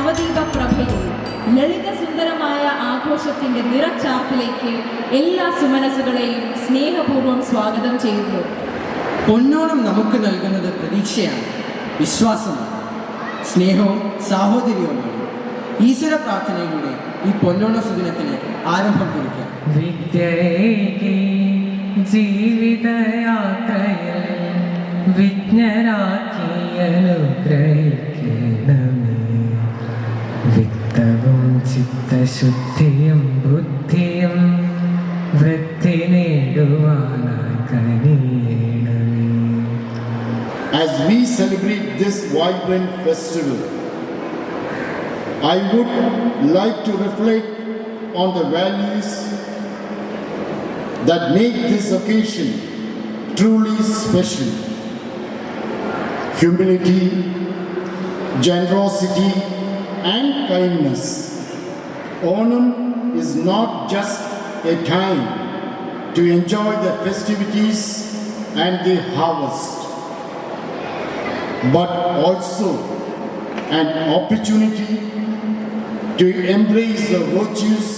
നവദീപ പ്രഭയിൽ ലളിതസുന്ദരമായ ആഘോഷത്തിന്റെ നിറച്ചാർത്തിലേക്ക് എല്ലാ സുമനസുകളെയും സ്നേഹപൂർവ്വം സ്വാഗതം ചെയ്യുന്നു. പൊന്നോണം നമുക്ക് നൽകുന്നത് പ്രതീക്ഷയാണ്, വിശ്വാസമാണ്, സ്നേഹവും സാഹോദര്യവുമാണ്. ഈശ്വര പ്രാർത്ഥനയിലൂടെ ഈ പൊന്നോണ സുദിനത്തിന് ആരംഭം കുറിക്കാം. വിദ്യയേകി ജീവിതയാത്രയിൽ വിജ്ഞരാക്കി അനുഗ്രഹിക്കണമേ. വിത്തവും ചിത്തശുദ്ധിയും ബുദ്ധിയും വൃത്തി നേടുവാനായി കനിയണമേ. As we celebrate this vibrant festival, I would like to reflect on the values that make this occasion truly special. Humility, generosity, and kindness. Onam is not just a time to enjoy the festivities and the harvest, but also an opportunity to embrace the virtues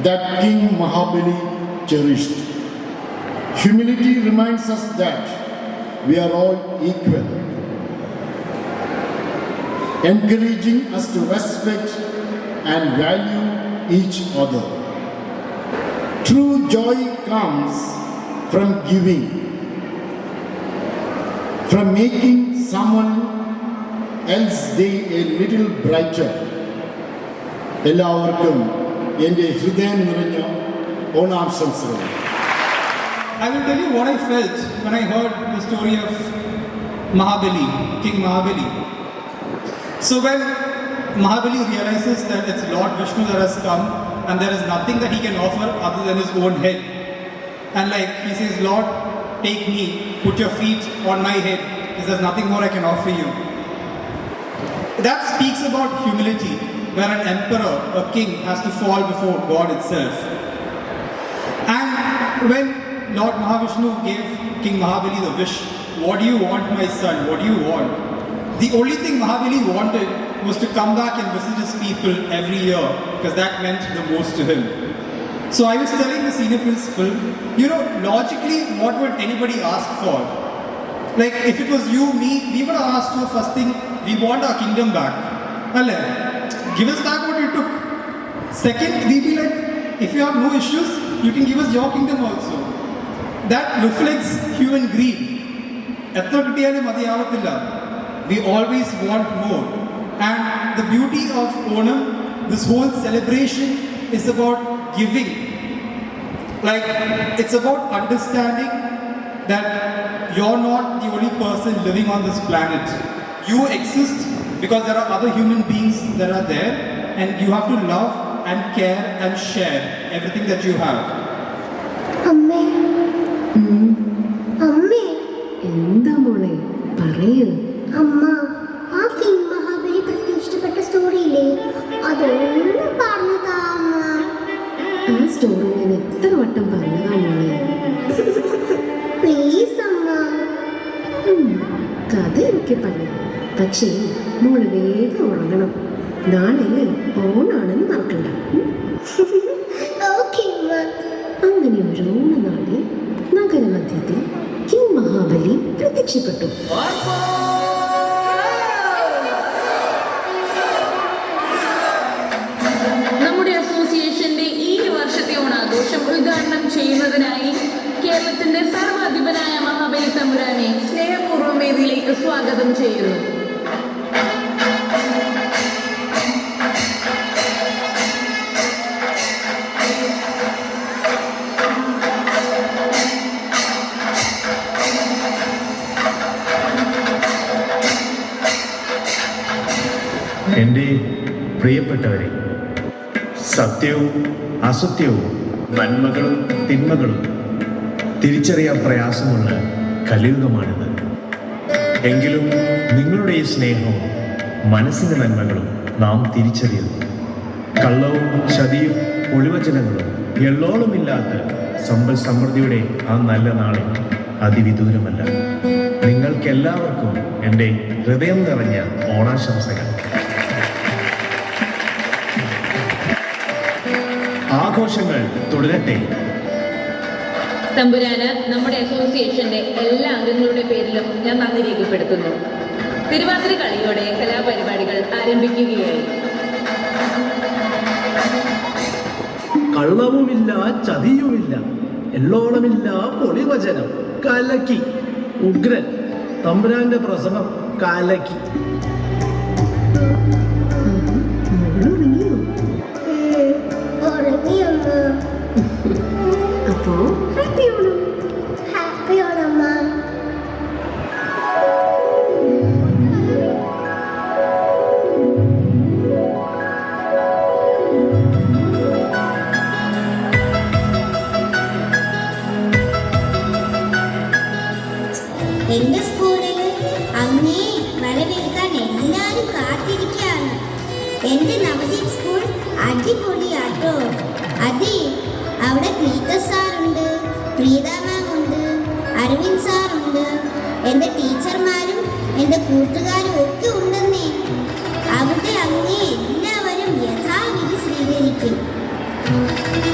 that King Mahabali cherished. Humility reminds us that we are all equal, encouraging us to respect and value each other. True joy comes from giving, from making someone else's day a little brighter. എല്ലാവർക്കും എൻ്റെ ഹൃദയം നിറഞ്ഞ ഓണാശംസകൾ. I will tell you what I felt when I heard the story of Mahabali, King Mahabali. So when Mahabali realizes that it's Lord Vishnu that has come and there is nothing that he can offer other than his own head, and like he says, Lord, take me, put your feet on my head, because there's nothing more I can offer you. That speaks about humility, where an emperor, a king, has to fall before God itself. And when Lord Mahavishnu gave King Mahabali the wish, what do you want, my son, what do you want? The only thing Mahabali wanted was to come back and visit his people every year, because that meant the most to him. So I was telling the senior principal, logically, what would anybody ask for? Like, if it was you, me, we would have asked for first thing, we want our kingdom back. Give us back what you took. Second, we'd be like, if you have no issues, you can give us your kingdom also. That reflects human greed. We always want more. And the beauty of Onam, this whole celebration is about giving. Like, it's about understanding that you're not the only person living on this planet. You exist because there are other human beings that are there, and you have to love and care and share everything that you have. അമ്മേ അമ്മേ എന്താ മോളെ പറയൂ. അമ്മ, ആ king Mahabali പ്രത്യക്ഷപ്പെട്ട സ്റ്റോറിയില്ലേ, അതൊന്ന് പറഞ്ഞു താ അമ്മ. ആ സ്റ്റോറി ഞാൻ എത്ര വട്ടം പറഞ്ഞതാ മോളെ. പ്ലീസ് അമ്മ. കഥ എനിക്ക് പറയാം, പക്ഷേ മോള് വേഗം ഉറങ്ങണം. നാളെ ഓണാണെന്ന് മറക്കണ്ട. ഓക്കേ അമ്മ. അങ്ങനെ ഒരു ഓണനാളിൽ നഗരമധ്യത്തിൽ കിങ് മഹാബലി പ്രത്യക്ഷപ്പെട്ടു. നമ്മുടെ അസോസിയേഷന്റെ ഈ വർഷത്തെ ഓണാഘോഷം ഉദ്ഘാടനം ചെയ്യുന്നതിനായി കേരളത്തിന്റെ സർവാധിപനായ മഹാബലി തമ്പുരാനെ സ്നേഹപൂർവ്വം വേദിയിലേക്ക് സ്വാഗതം ചെയ്യുന്നു. എൻ്റെ പ്രിയപ്പെട്ടവരെ, സത്യവും അസത്യവും നന്മകളും തിന്മകളും തിരിച്ചറിയാൻ പ്രയാസമുള്ള കലിയുഗമാണിത്. എങ്കിലും നിങ്ങളുടെ ഈ സ്നേഹവും മനസ്സിൻ്റെ നന്മകളും നാം തിരിച്ചറിയുന്നു. കള്ളവും ചതിയും ഒളിവചനങ്ങളും എള്ളോളമില്ലാത്ത സമ്പൽ സമൃദ്ധിയുടെ ആ നല്ല നാളിൽ അതിവിദൂരമല്ല. നിങ്ങൾക്കെല്ലാവർക്കും എൻ്റെ ഹൃദയം നിറഞ്ഞ ഓണാശംസകൾ. ആഘോഷങ്ങൾ തുടരട്ടെ. തമ്പുരാന് നമ്മുടെ അസോസിയേഷന്റെ എല്ലാ അംഗങ്ങളുടെ പേരിലും ഞാൻ നന്ദി രേഖപ്പെടുത്തുന്നു. തിരുവാതിര കളിയോടെ കലാപരിപാടികൾ ആരംഭിക്കുകയായി. കള്ളവുമില്ല, ചതിയുമില്ല, എള്ളോളമില്ല, പൊളിവചനം കലക്കി. ഉഗ്രൻ തമ്പുരാന്റെ പ്രസംഗം കലക്കി. മോളുറങ്ങിയോ? ഉറങ്ങിയമ്മ. അപ്പോ ഹാപ്പി ഓണം. ഹാപ്പി ഓണമ്മ. എന്റെ സ്കൂളിൽ അങ്ങേ വരവേൽക്കാൻ എല്ലാവരും കാത്തിരിക്കുകയാണ്. എന്റെ നവദീപ് സ്കൂൾ അടിപൊളിയാട്ടോ. അതെ, അവിടെ ക്ലീറ്റസ് സാറുണ്ട്, പ്രീത മാം ഉണ്ട്, അരവിന്ദ് സാറുണ്ട്, എൻ്റെ ടീച്ചർമാരും എൻ്റെ കൂട്ടുകാരും ഒക്കെ ഉണ്ടെന്നേ. അവിടെ അങ്ങേ എല്ലാവരും യഥാവിധി സ്വീകരിക്കും.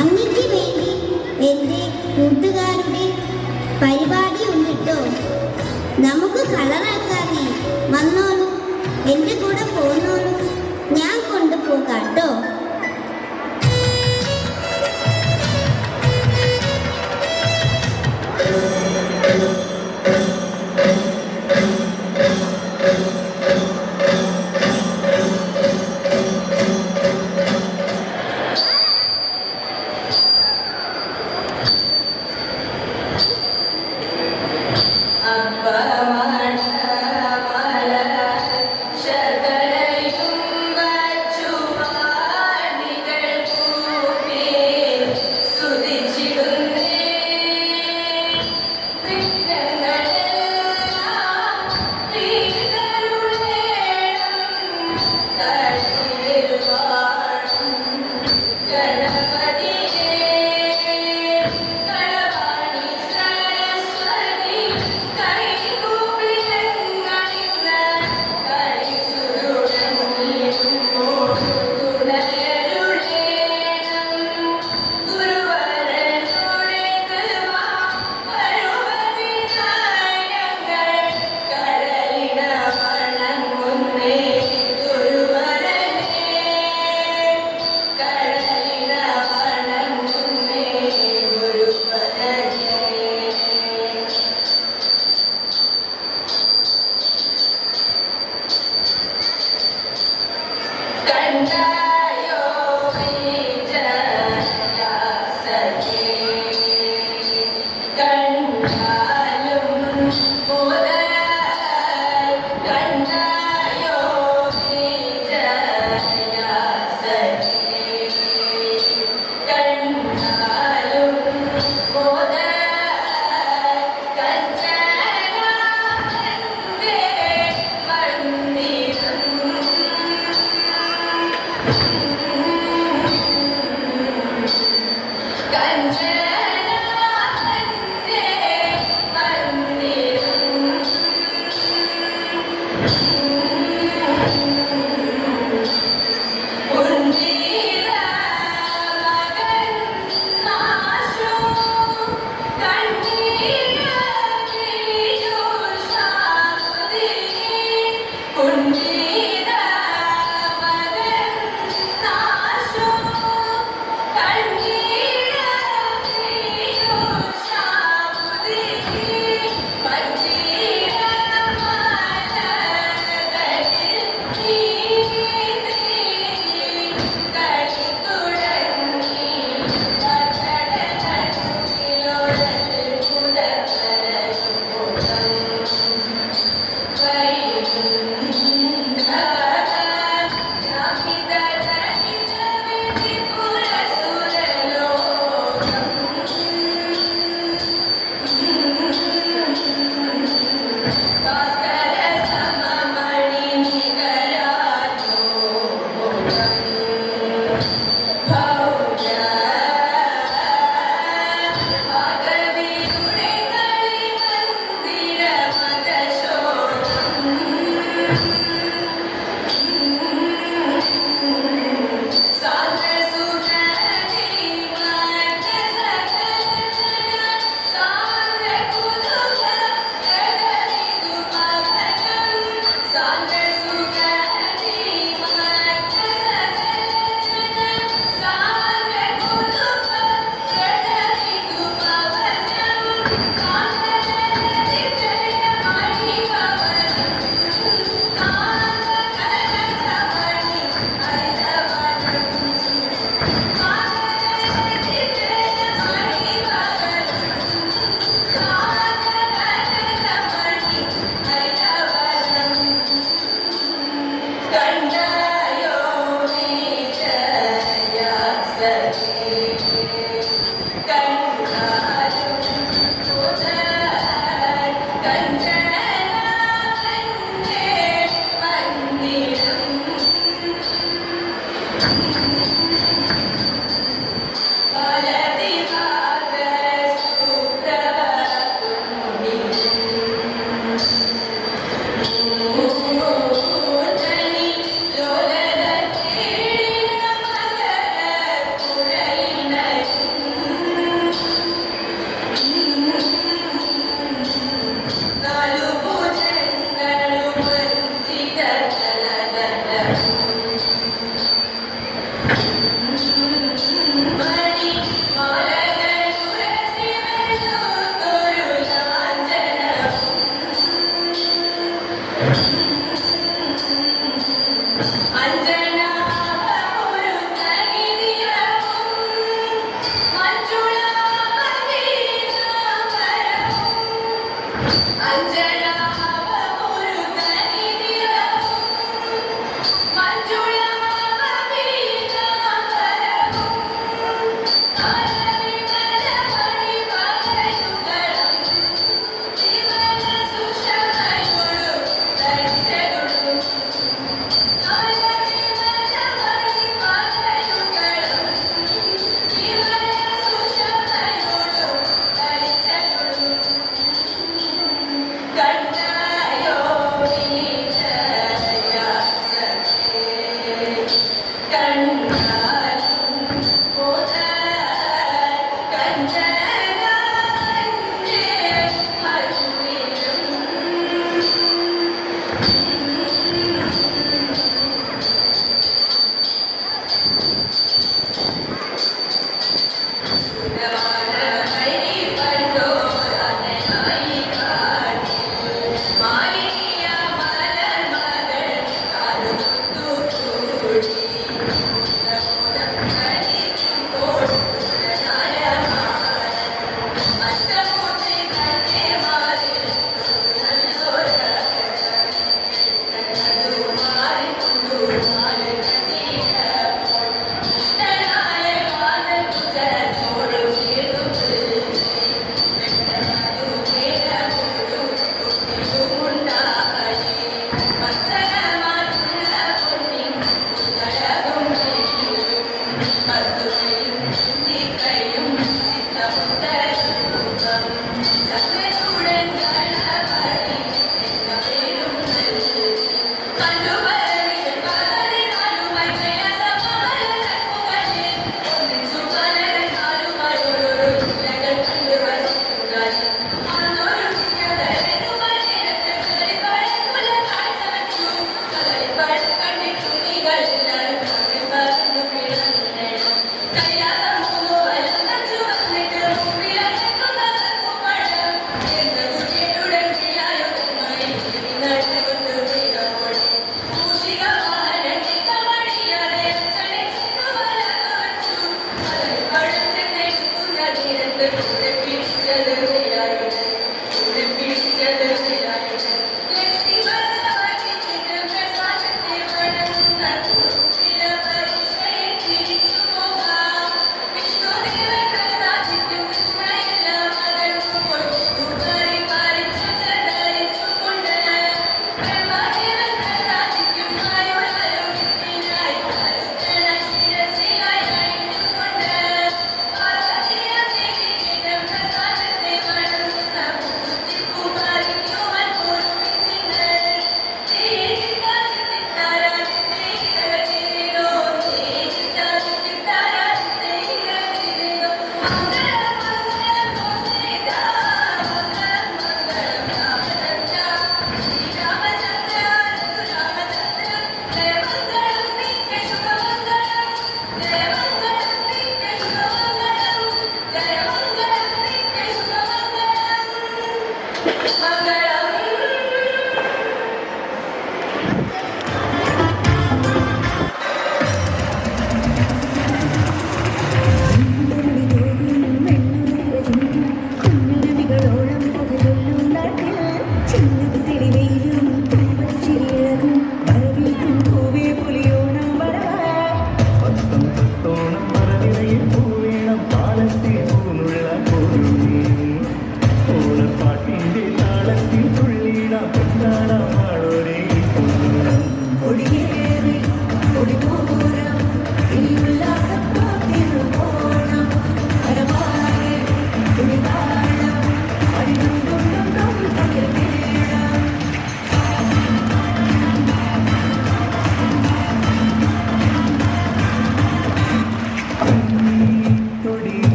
അങ്ങയ്ക്ക് വേണ്ടി എൻ്റെ കൂട്ടുകാരുടെ പരിപാടി ഉണ്ട് കേട്ടോ. നമുക്ക് കളറാക്കാനേ. വന്നോളൂ, എൻ്റെ കൂടെ പോന്നോളൂ, ഞാൻ കൊണ്ടുപോകാം കേട്ടോ. ശകലയും വച്ചുവാ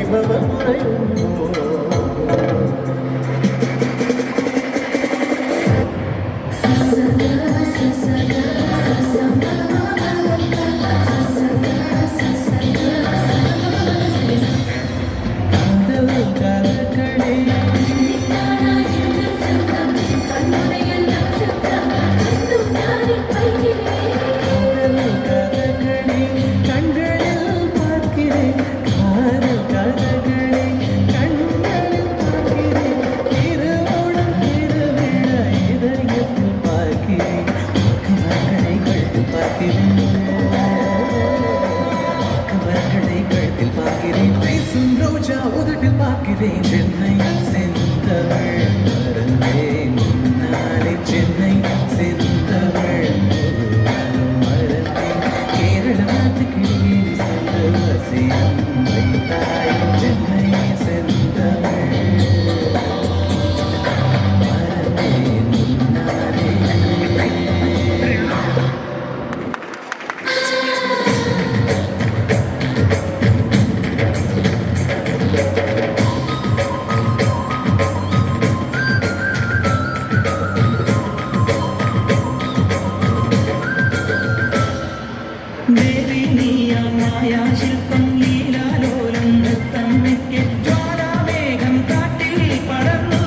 പരിഭവം കുറയുന്നു. சென்னை செந்தவள் மறந்தேன் நாளை சென்னை செந்தவள் மறந்தேன் கேரள நாட்டுக்கு சந்தவசியம் வைத்தாய் சென்னை செந்தவள் மறந்தேன் நாளை ശില്പം ലീലാലോലം നൃത്തമ്മയ്ക്ക് ജ്വാലാവേഗം കാട്ടിൽ പടർന്നു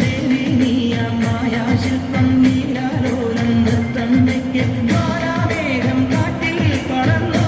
ദേവി നീയമായ ശില്പം ലീലാലോലം നൃത്തമ്മയ്ക്ക് ജ്വാലാവേഗം കാട്ടിൽ പടർന്നു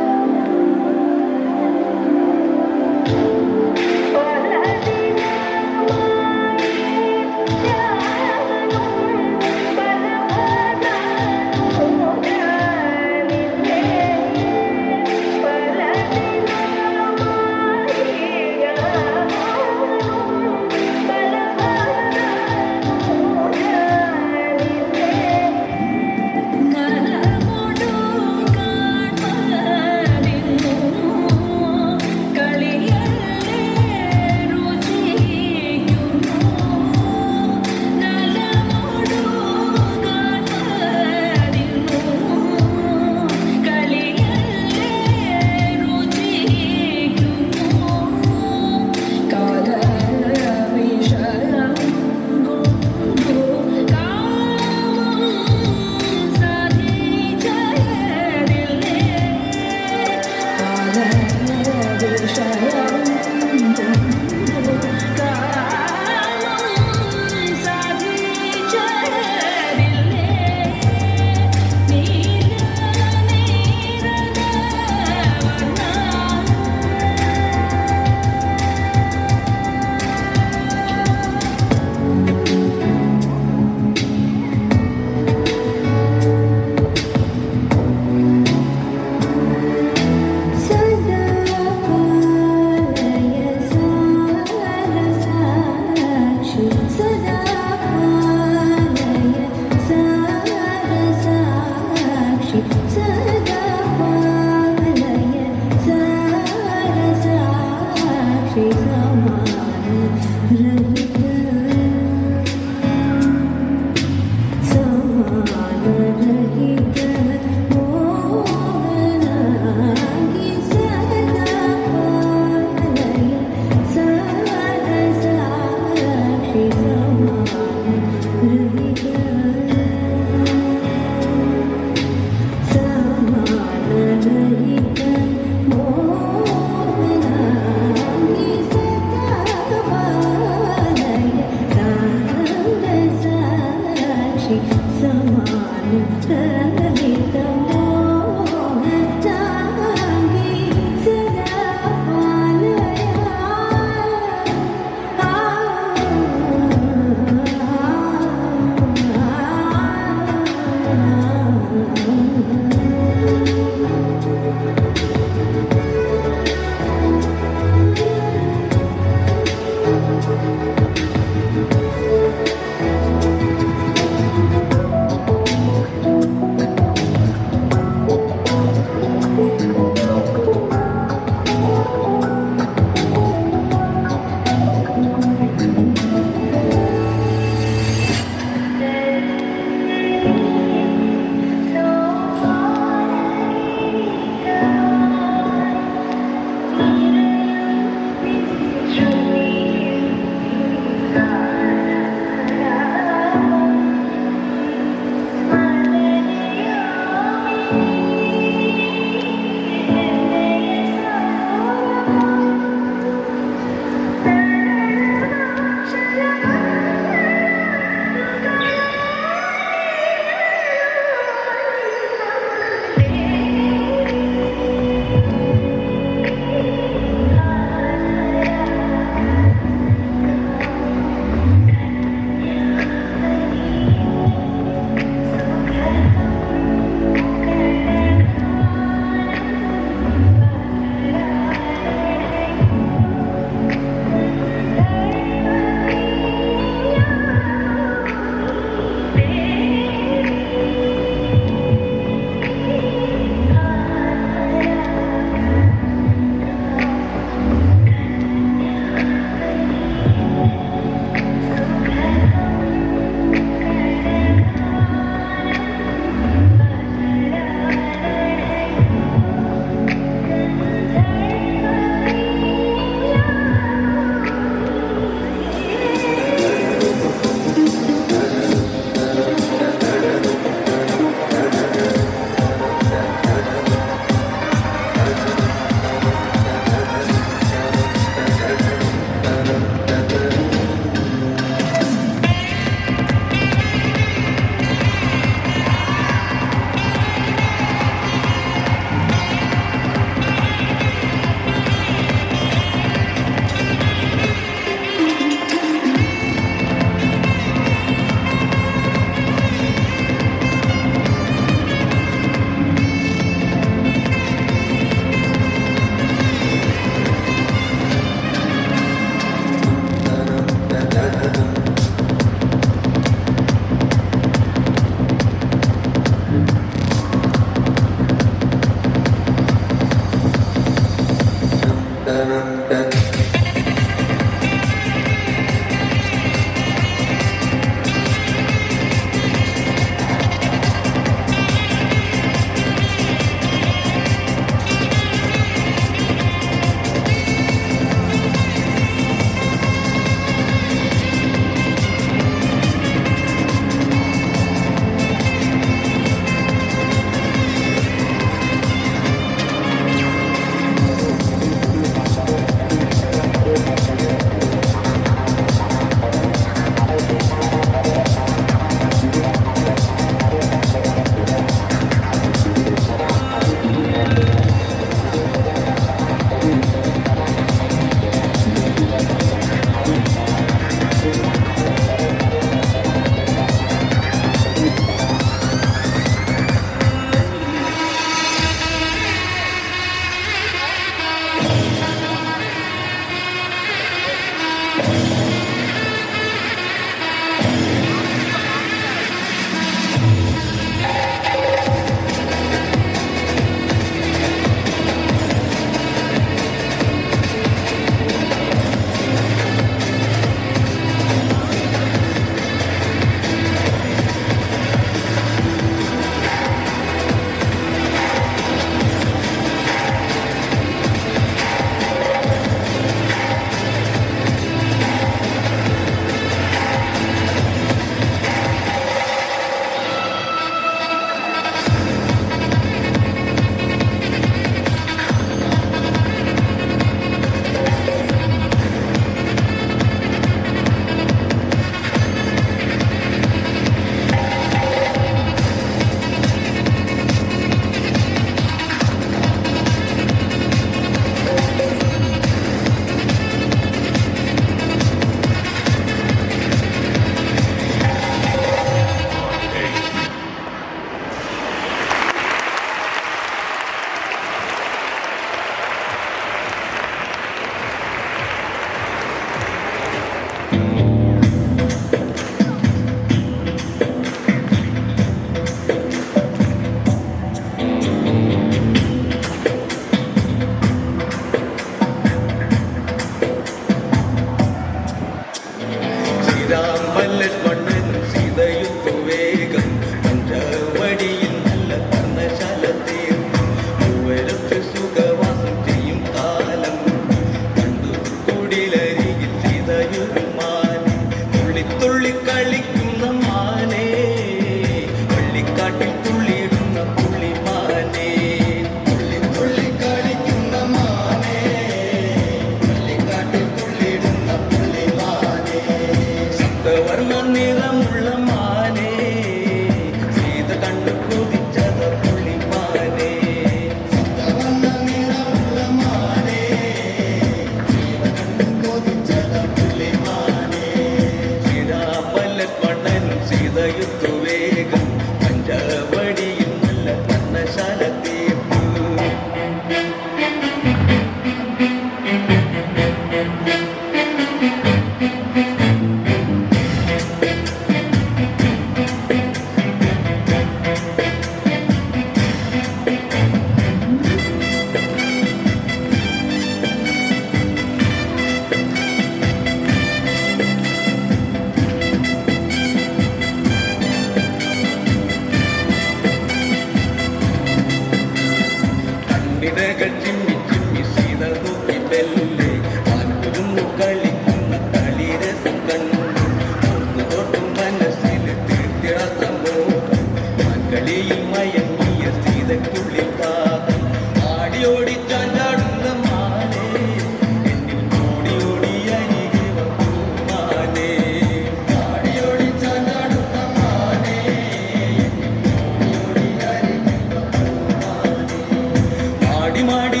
ಮಾಡಿ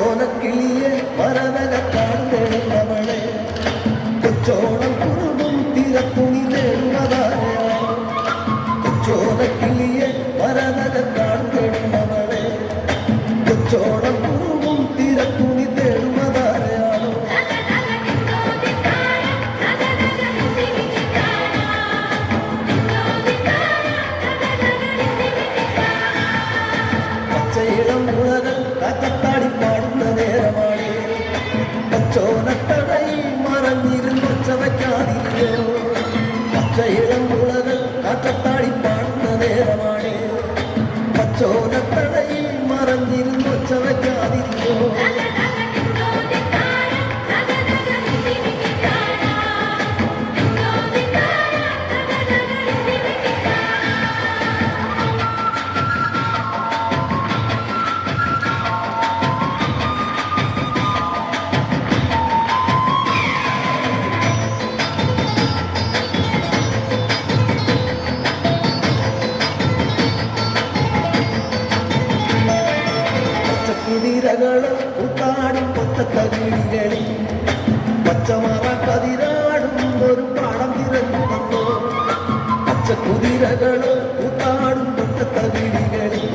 കൊച്ചോലക്കിളിയെ വരനകത്താടുന്നവളെ കൊച്ചോളം കുറുകും തിരത്തുണി തേടുന്നതാരയാ കൊച്ചോലക്കിളിയെ വരനകത്താടുന്നവളെ കൊച്ചോളം കുറുകും തിരത്തുണി തേടുന്നതാരയാണോ പച്ചയിളം മുളകൾ കാറ്റത്താടി പാടുന്ന നേരമാണ് പച്ചോലത്തടയിൽ മറഞ്ഞിരുന്നു ചവയ്ക്കാതിരിയോ പച്ചയിളം മുളകൾ കാറ്റത്താടി പാടുന്ന നേരമാണ് പച്ചോലത്തടയിൽ മറഞ്ഞിരുന്നു ചവയ്ക്കാതിരിയോ കുതിരകളും കൂട്ടാടും കൊത്തക്കകിളികളിൽ പച്ചമറ കതിരാടും ഒരു പാടം തിരഞ്ഞു വന്നു പച്ചക്കുതിരകളും കൂട്ടാടും കൊത്തക്കകിളികളിൽ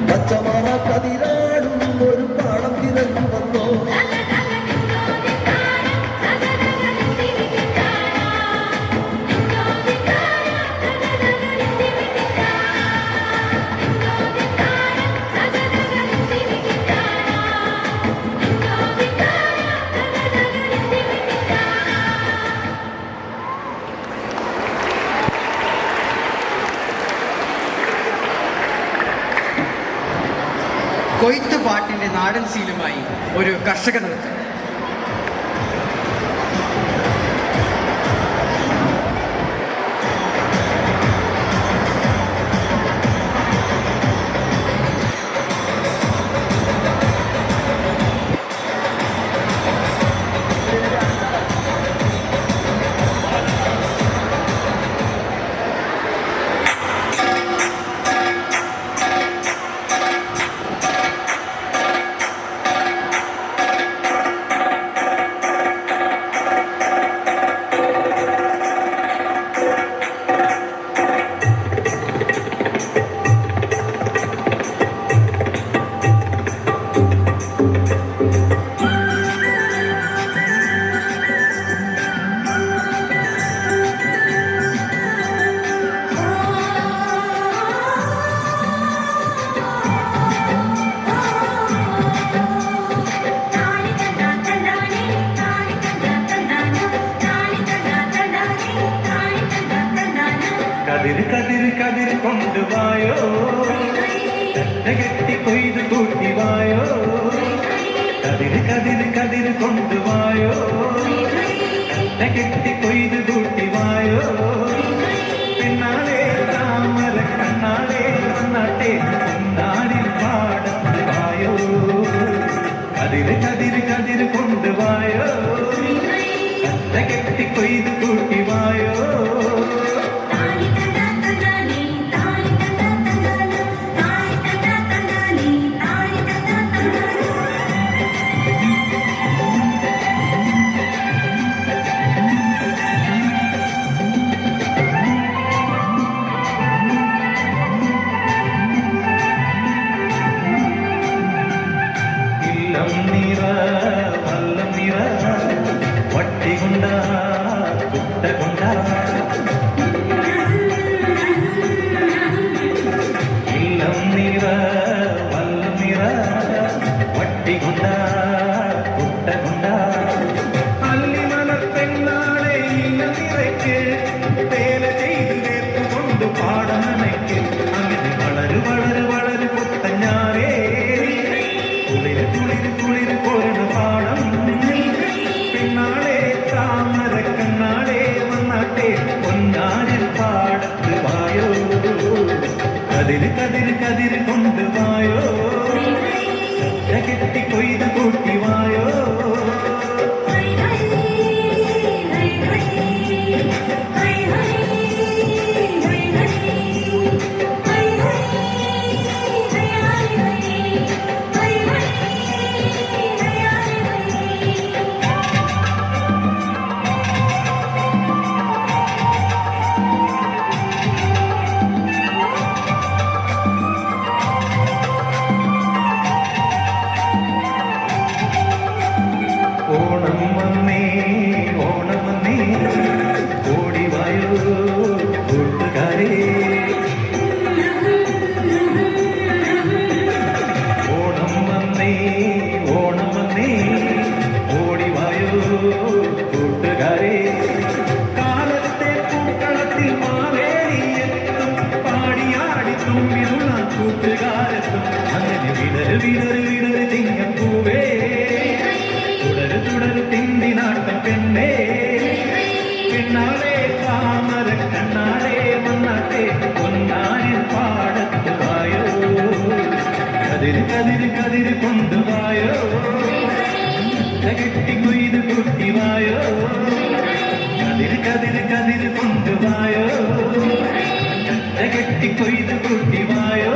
പച്ചമറ കതിരാടും ഒരു പാടം തിരഞ്ഞു വന്നു കൊയ്ത്തുപാട്ടിന്റെ നാടൻ ശീലമായി ഒരു കർഷക നൃത്തം. കതിർ കതിർ കതിർ കൊണ്ടുവായോ കെട്ടി കൊയ്ത് കൂട്ടിവായോ കതിർ കതിർ കതിർ കൊണ്ടുവായോ കെട്ടി കൊയ്ത് കൂട്ടിവായോ പിന്നാലെ താമര കണ്ണാലെ വന്നാട്ടെ നാടിൽ പാടത്ത് വായോ കതിർ കതിർ കതിർ കൊണ്ടുവായോ കെട്ടി കൊയ്ത് കൂട്ടിവായോ കതിർ കതിർ കതിർ കൊണ്ടുവായോ കെട്ടി കൊയ്ത് കൂട്ടിവായോ Hey, hey, hey, hey, hey, hey. തുമ്പിലുള്ള കൂട്ടുകാരെത്തും അങ്ങനെ വിടര് വിടര് വിടര് ചിങ്ങപ്പൂവേ തുടര് തുടര് തിണ്ടി നാട്ടം പെണ്ണേ പെണ്ണാളെ താമര കണ്ണാളെ വന്നാട്ടെ പൊന്നാരിൽ പാടത്ത് വായോ കതിര് കതിര് കതിര് കൊണ്ടുവായോ കെട്ടി കൊയ്ത് കുട്ടിവായോ കതിര് കതിര് കതിര് കൊണ്ടുവായോ കെട്ടി കൊയ്ത് കുട്ടിവായോ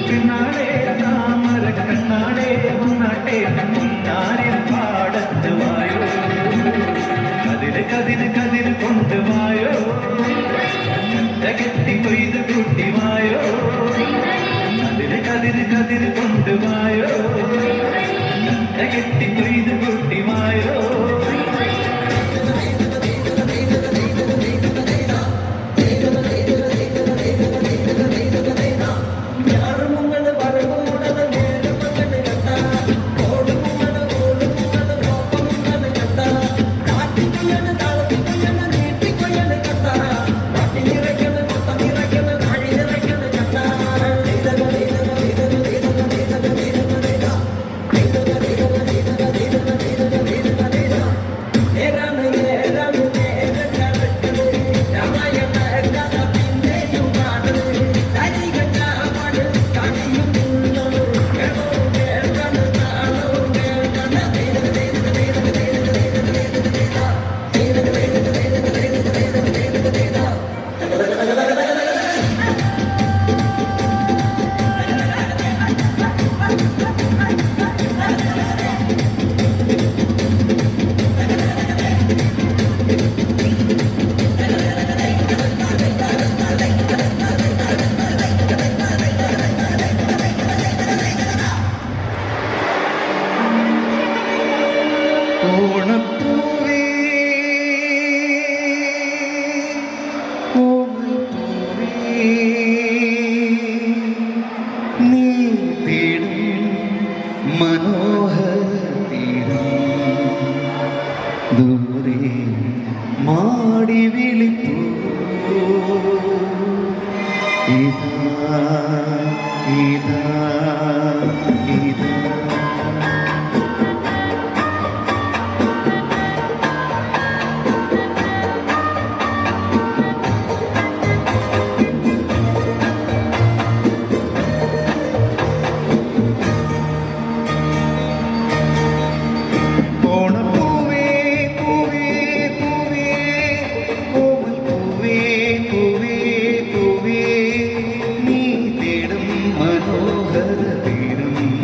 പിന്നാളെ താമര കണ്ണാളെ വന്നാട്ടെ പൊന്നാരിൽ പാടത്ത് വായോ കതിര് കതിര് കതിര് കൊണ്ടുവായോ കെട്ടി കൊയ്ത് കുട്ടിവായോ കതിര് കതിര് കതിര് കൊണ്ടുവായോ കെട്ടി കൊയ്ത് കുട്ടിവായോ ഓണപ്പൂവേ ഓമൽപ്പൂവേ നീ തേടും മനോഹര തീരം ദൂരെ മാടി വിളിപ്പൂ ഇതാ ഇതാ ഇതാ മനോഹര തീരം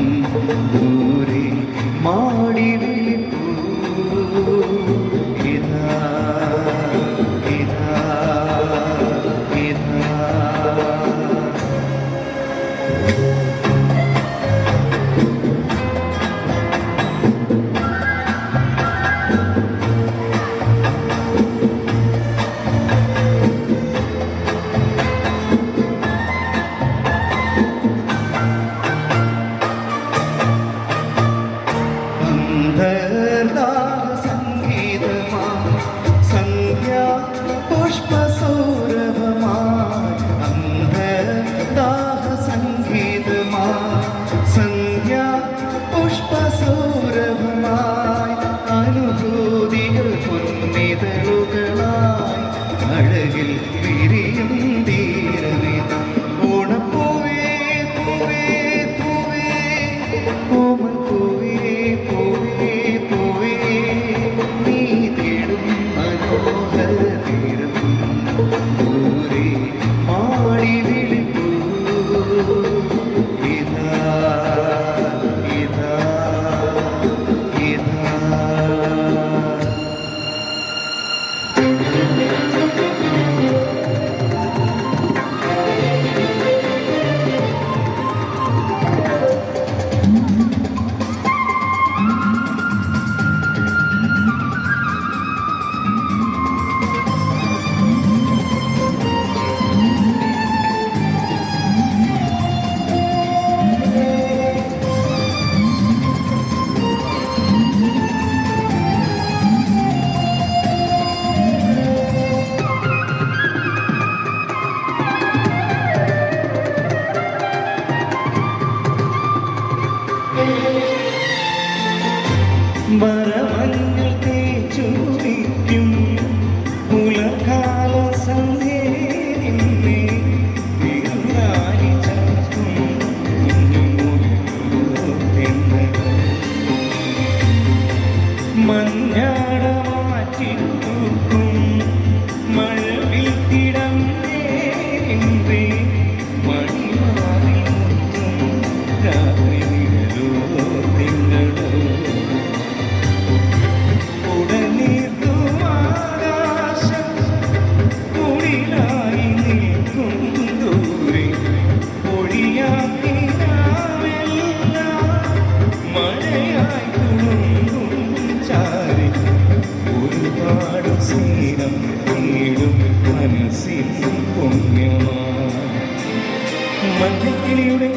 മഞ്ഞക്കിളിയുടെ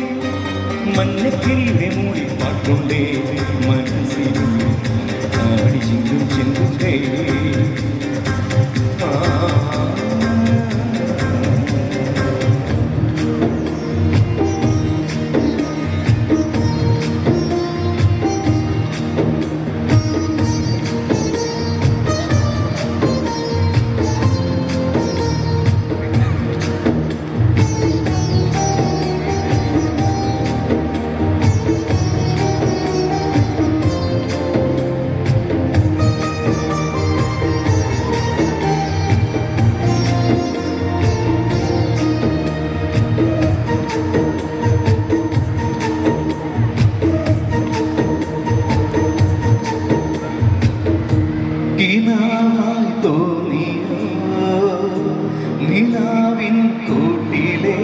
മൂടി പാട്ടുണ്ടേ മനസ്സിൽ ആടി ചിന്തും ചിന്തുണ്ടേ നിലാവിൻ കൂട്ടിലെ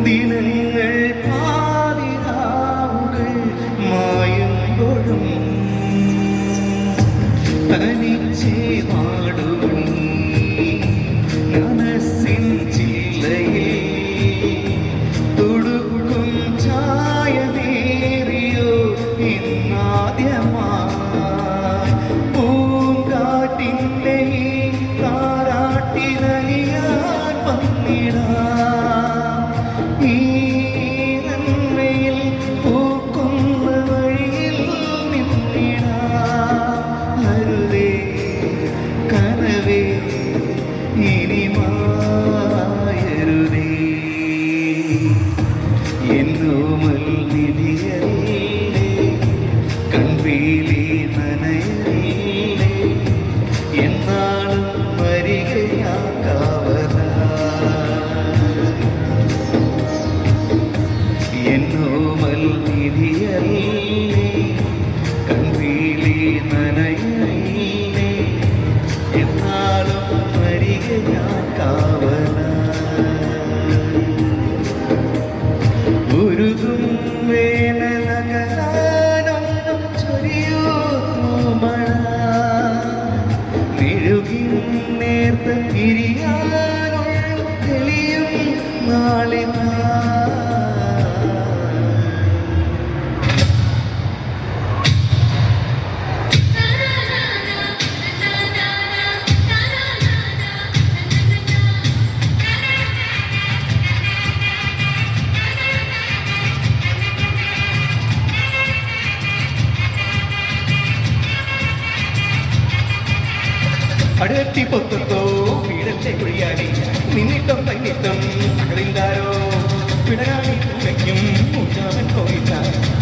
ദിനങ്ങൾ പാതിരാവുകൾ മായുമ്പോഴും തനിച്ചേ പാടും മനസ്സിൻ ചില്ലയിൽ തുടുക്കും ചായ നേറിയോ ഇന്നാദ്യമായി പൂങ്കാറ്റിൻ്റെ താരാട്ടിനലിയാൻ വന്നിടാം ഈ നന്മയിൽ പൂക്കുന്ന വഴിയിൽ നിന്നിടാം അരുതേ കനവേ ഇനി മായരുതേ എന്നോമൽ നിധിയല്ലേ കൺവീലി നനയല്ലേ എന്നാളും വരികയാക്കാവല എന്നോമൽ നിധിയല്ലേ കൺവീലി നനയല്ലേ എന്നാളും വരികയാക്കാവല ഉരുകും വേനലകലാനൊന്നും ചൊരിയൂ മഴ മെഴുകി നേർത്ത തിരിയാനുള്ള തെളിയും നാളിൽ അടത്തി പൊത്തോ പീഡത്തെ കുഴിയാടി നിന്നിട്ടും തന്നിട്ടും അകലിന്താരോ പിടകാണി പൂവയ്ക്കും മൂച്ചാവൻ പോയില്ല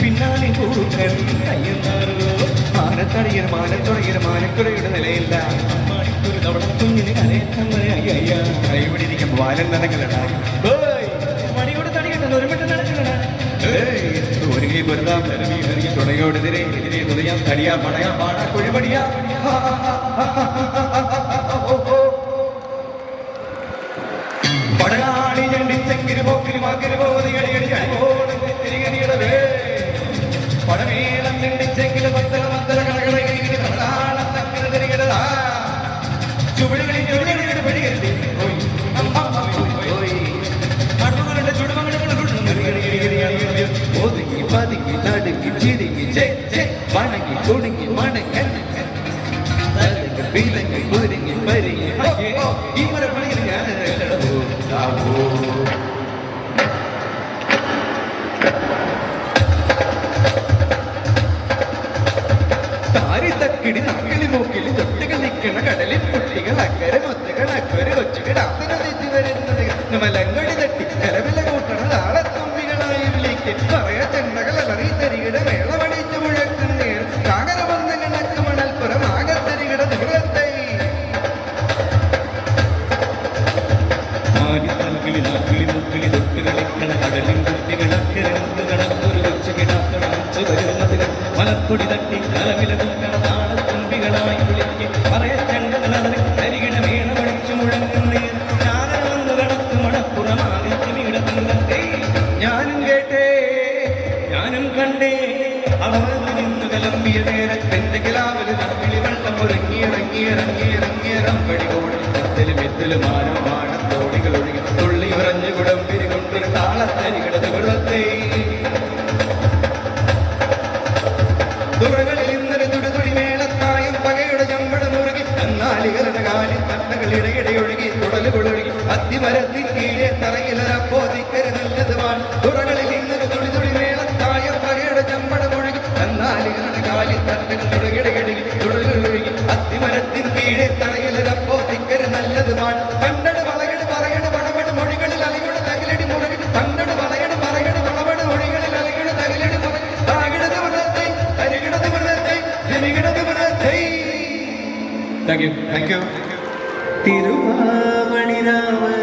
പിന്നാലെ പൂക്കൻ കയ്യെന്നാരോ മാനത്തടയർ മാനക്കുറയുടെ നിലയില്ല അമ്മാടിക്കൊരു തവണ കുഞ്ഞിന് കലയത്തമ്മയ്യ കൈപിടിയിരിക്കും വാലൻ നടക്കലടായി മണിയോട് തടികണ്ടെന്ന് ഒരു മിട്ടം നടക്കലടാ ഒരുങ്ങി പൊരുതാം ഇറങ്ങി തുടങ്ങിയോടെതിരെ എതിരെ തുറയാം തടിയാ പടയാ പാടാ കുഴിപടിയാ പടകാണി ഞണ്ടിത്തെങ്കില് പോക്കില് വാക്കില് പോതികളിടവേ പടമേളം ഞണ്ടിച്ചെങ്കില് മത്തല കളകളെ കടലാളം തക്കിന് തിരികടതാ ചുവടുകളിൽ ചുവടുകളിൽ പിടികരുതി അടുപ്പുകളുടെ ചുടുമങ്ങളുടെ ഒതുങ്ങി പതുങ്ങി നടുങ്ങി ചിരിങ്ങി വണങ്ങി കുടുങ്ങി മണങ്ങി പീലങ്ങി കുരുങ്ങി പരിങ്ങി ഈ മരപ്പണിയിൽ ഞാൻ താരിത്തക്കിടി നക്കിളി മൂക്കിളി തൊട്ടുകൾ നിൽക്കണ കടലിൽ കുട്ടികൾ അക്കരെ മൊത്തകൾ അക്കരെ കൊച്ചുകൾ അത്തിനെത്തി വരുന്നത് മലങ്കടി തട്ടി നിലവില കൂട്ടണ താളത്തുമ്പികളായി വിളിക്ക് പറയാ ചെണ്ടകൾ അലറി തരികിട മേളമണിച്ചു മുഴക്കുന്നേർ കാകരബന്ധങ്ങൾ നക്ക് മണൽപ്പുറം ആകത്തരികിട നിവൃത്തെ ആരിത്തക്കിളി നാക്കിളി മുക്കിളി തൊട്ടുകളിക്കണ കടലിൽ കുട്ടികൾ അക്കരെ മുത്തുകളൊരു കൊച്ചു കിടാക്കണച്ചു വരുന്നത് മലപ്പൊടി തട്ടി കലവില കൂട്ടണ താളത്തുമ്പികളായി വിളിക്ക് പറയാ ചെണ്ടകൾ അലറി തരികിട മേളമണിച്ചു മുഴക്കുന്നേർ കാകരബന്ധ കണക്ക് മണപ്പുറമാകത്ത് വീടത്തുന്നത്തെ ഞാനും കേട്ടേ ഞാനും കണ്ടേ അവർ നിന്ന് കലമ്പിയ നേരത്തെന്റെ കിലാവില് നക്കിളി വെള്ളം ഒരങ്ങിയിറങ്ങിയിറങ്ങിയിറങ്ങിയിറങ്ങടി കൂടി മെത്തലും മാനോ മാടത്തോടികൾ ഒഴുകി തുള്ളി ഉറഞ്ഞു കുടം പിരികൊണ്ട് തിമിർത്തിടും താളത്തരികിടത് വെള്ളത്തെ തുറകളിൽ ഇന്നലെ തുടിതുടി മേളത്തായും പകയുടെ ചമ്പട മുറുകി എന്നാലികളുടെ കാലിൽ തട്ടകളിടയിടെ ഒഴുകി തുടലുകളൊഴുകി അത്തിമരത്തിൻ കീഴെ തറയിലപ്പോ തിക്കര് നല്ലതുവാൻ തുറകളിൽ ഇന്നലെ തുടിതുടി മേളത്തായും പകയുടെ ചമ്പട മുഴുകി എന്നാലികളുടെ കാലിൽ തട്ടകളിടയിടെ തുടലുകളൊഴുകി അത്തിമരത്തിൻ കീഴെ തറയിലപ്പോ തിക്കര് നല്ലതുവാൻ കണ്ടട് വളകട് പറയട് പടപട് മൊഴികളിൽ അലയുടെ തകിലടി മുറുകി കണ്ടട് വളകട് പറയട് പടപട് മൊഴികളിൽ അലയുടെ തകിലടി മുറുകി താകിടത് മൃതത്തെ തരികിടത് മൃതത്തെ ജനികിടത് മൃതത്തെ. Thank you. Thank you. തിരുവാമണിരാവ്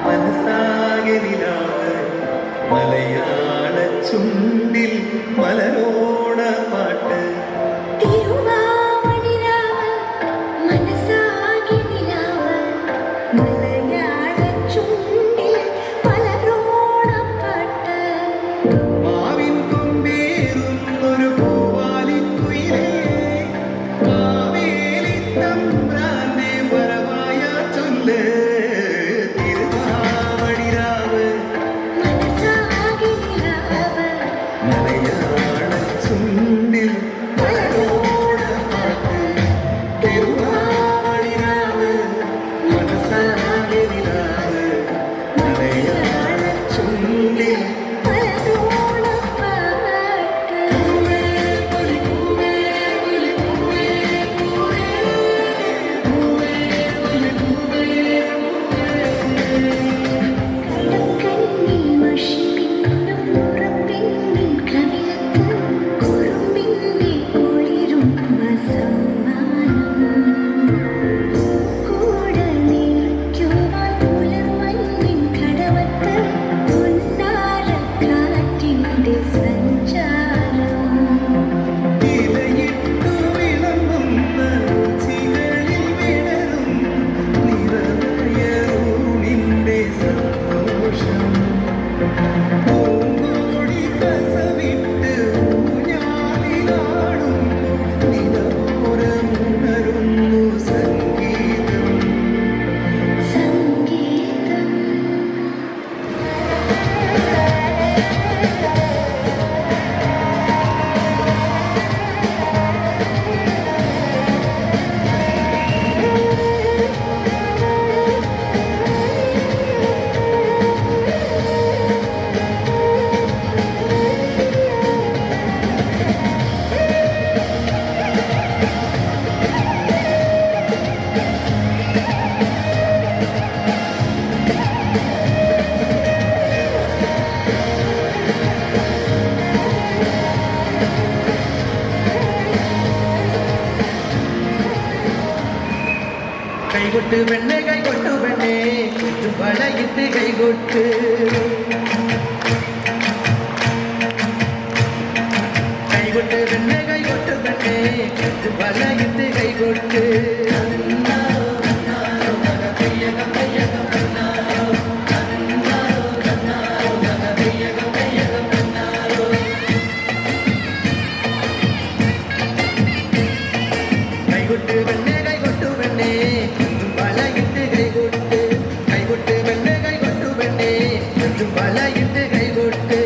മനസ്സാകെ നിലാവ് മലയാള ചുണ്ടിൽ മലരോണ പാട്ട് തിരുവാമണിരാവ് മനസ്സാകെ നിലാവ് മലയാള ചുണ്ടിൽ പലരോണപ്പാട്ട് മാവിൻ കൊമ്പേറുന്നൊരു പൂവാലിക്കുയിലേ മാവേലി തമ്പ്രാന്റെ വരവായ ചൊല്ല് തിരുവാമണിരാവ് മനസ്സാകെ നിലാവ് മലയാള ചുണ്ടിൽ മലരോണ പാട്ട് തിരുവാമണിരാവ് മനസ്സാകെ നിലാവ് മലയാള ചുണ്ടിൽ ഇലയിട്ടു വിളമ്പുന്ന ചികളിൽ വിടരും നിറയറൂണിന്റെ സന്തോഷം പൂങ്കോടി കസവിട്ട് ഊഞ്ഞാലിലാടുന്നു നിലവോരമുണരുന്നു സംഗീതം കൈകൊട്ട് പെണ്ണെ കൈകൊട്ടു പെണ്ണെ വളയിട്ട് കൈകൊട്ട് കൈകൊട്ട് പെണ്ണെ കൈകൊട്ടു പെണ്ണെ വളയിട്ട് കൈകൊട്ട് കൈകൊട്ട് പെണ്ണെ കൈകൊട്ടു പെണ്ണെ വളയിട്ട് കൈകൊട്ട് കൈകൊട്ട് പെണ്ണെ കൈകൊട്ടു പെണ്ണെ വളയിട്ട് കൈകൊട്ട്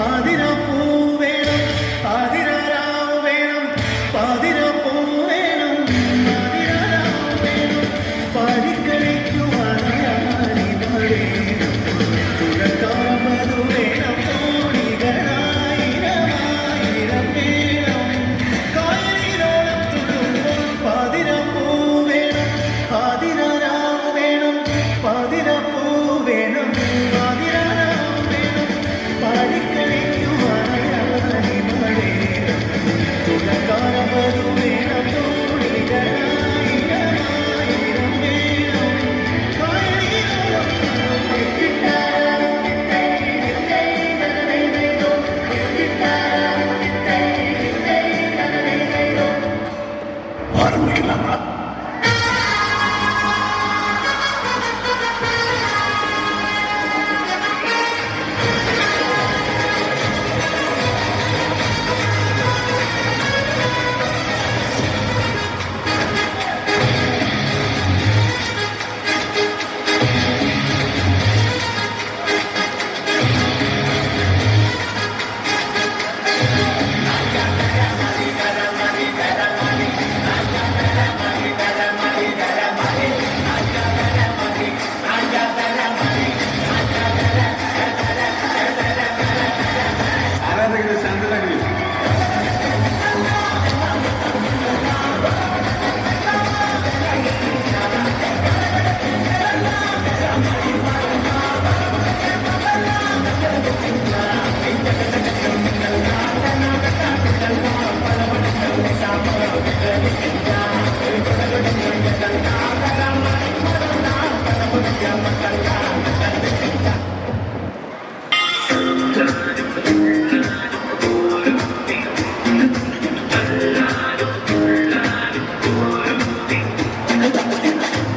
പാതിരപ്പൂ വേണം പാതിരാരാവ് വേണം പാതിരപ്പൂ വേണം പാതിരാരാവ് വേണം പാടിക്കളിക്കുവാനായി വേണം തുഴക്കാമതു വേണം തോണികളായിരമായിരം വേണം കായലിനോളം തുടുമ്പോൾ പാതിരപ്പൂ വേണം പാതിരാരാവ് വേണം പാതിരപ്പൂ വേണം പാതിരാരാവ് വേണം പാടിക്കളിക്കുവാനായി വേണം തുഴക്കാമതു വേണം തോണികളായിരമായിരം വേണം കായലിനോളം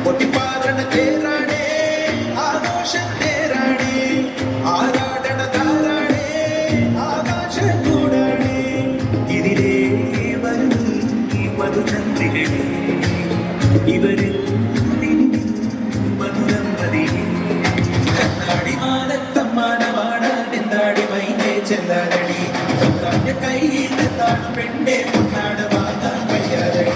പൊട്ടിപ്പാറണ തേരാണേ ആഘോഷം തേരാണേ ആരാടണ താരാണേ ആകാശം കൂടാണേ ഇതിലേ വരും ഈ മധുചന്ദ്രികളേ ഇവരിൽ മധുരം മതി കണ്ണാടി മാനത്തമ്മാനമാടാടി മൈനേ ചെല്ലാനടി കയ്യിൽ നിന്നാണ് പെണ്ണെ പൊന്നാട് വാങ്ങാൻ വയ്യാതടി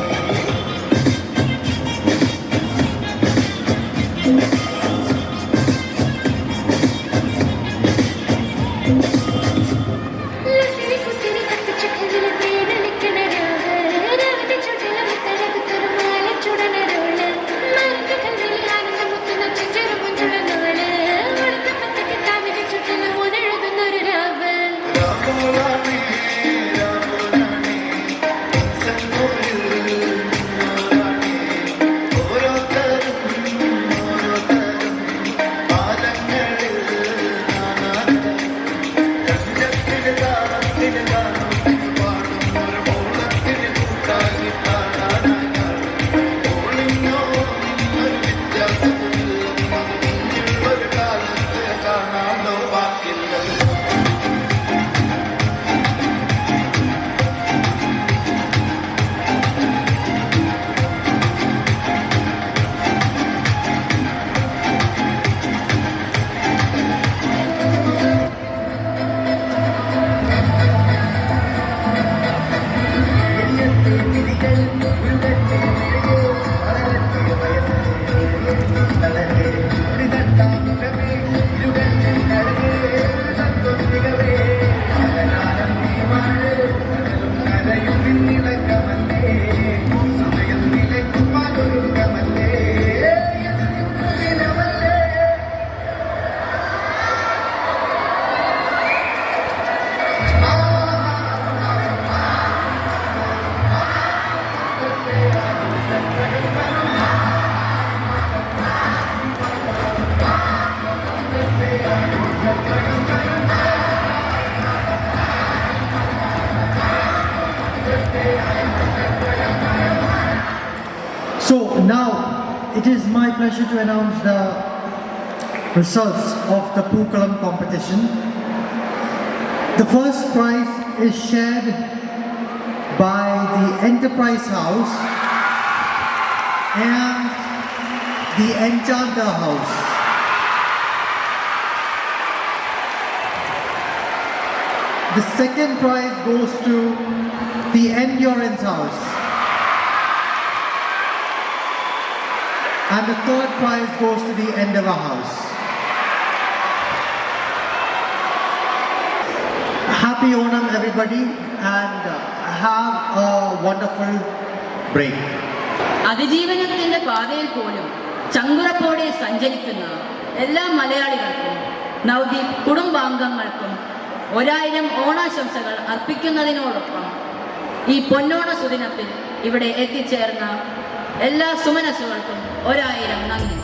So now it is my pleasure to announce the results of the Pookalam competition. The first prize is shared by the Enterprise House and the Enchanter House. The second prize goes to the Endurance House. And the third prize goes to the Endeavour House. Happy Onam, everybody, and have a wonderful break. അതിജീവനത്തിന്റെ പാതയിൽ പോലും ചങ്കുറപ്പോടെ സഞ്ചരിക്കുന്ന എല്ലാ മലയാളികൾക്കും നവദീപ് കുടുംബാംഗങ്ങൾക്കും 1000 ഓണാശംസകൾ അർപ്പിക്കുന്നതിനോടൊപ്പം ഈ പൊന്നോണ സുദിനത്തിൽ ഇവിടെ എത്തിച്ചേർന്ന എല്ലാ സുമനസ്സുകൾക്കും 1000 നന്ദി.